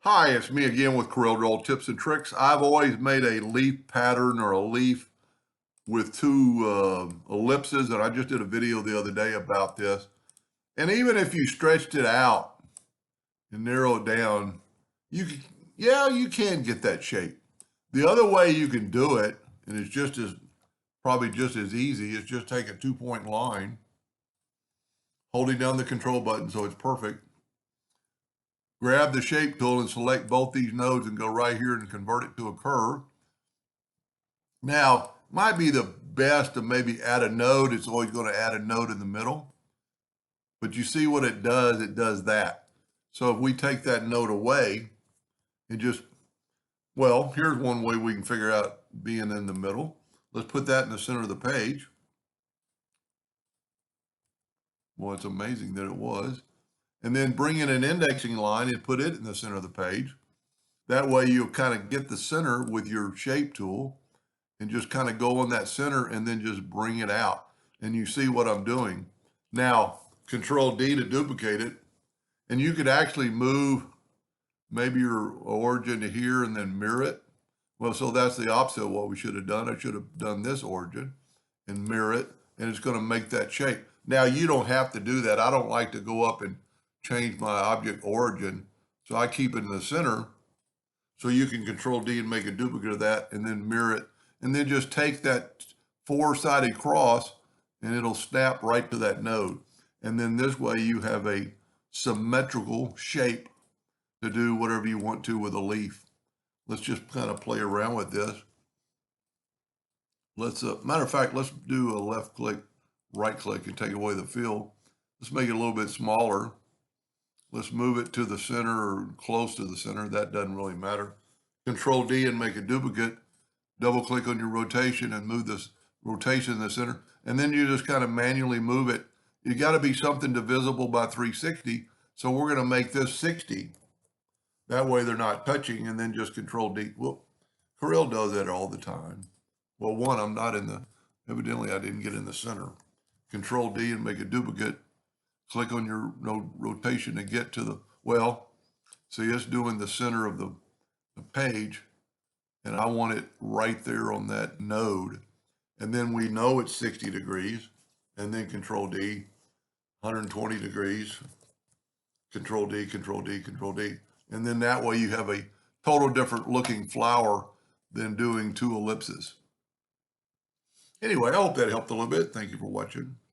Hi, it's me again with Corel tips and tricks. I've always made a leaf pattern or a leaf with two ellipses, and I just did a video the other day about this. And even if you stretched it out and narrow it down, you can, yeah, you can get that shape. The other way you can do it, and it's probably just as easy, is just take a 2-point line, holding down the control button so it's perfect. Grab the shape tool and select both these nodes and go right here and convert it to a curve. Now, might be the best to maybe add a node. It's always going to add a node in the middle. But you see what it does? It does that. So if we take that node away and well, here's one way we can figure out being in the middle. Let's put that in the center of the page. Well, it's amazing that it was. And then bring in an indexing line and put it in the center of the page. That way you'll kind of get the center with your shape tool and just kind of go on that center and then just bring it out. And you see what I'm doing. Now, Control D to duplicate it. And you could actually move maybe your origin to here and then mirror it. Well, so that's the opposite of what we should have done. I should have done this origin and mirror it, and it's going to make that shape. Now, you don't have to do that. I don't like to go up and change my object origin. So I keep it in the center. So you can Control D and make a duplicate of that and then mirror it. And then just take that four-sided cross and it'll snap right to that node. And then this way you have a symmetrical shape to do whatever you want to with a leaf. Let's just kind of play around with this. Matter of fact, let's do a left click, right click and take away the fill. Let's make it a little bit smaller. Let's move it to the center or close to the center. That doesn't really matter. Control D and make a duplicate. Double click on your rotation and move this rotation in the center. And then you just kind of manually move it. You got to be something divisible by 360. So we're going to make this 60. That way they're not touching, and then just Control D. Well, Corel does that all the time. Well, one, I'm not evidently I didn't get in the center. Control D and make a duplicate. Click on your rotation to get to see, it's doing the center of the page, and I want it right there on that node. And then we know it's 60 degrees, and then Control D, 120 degrees, Control D, Control D, Control D. And then that way you have a total different looking flower than doing two ellipses. Anyway, I hope that helped a little bit. Thank you for watching.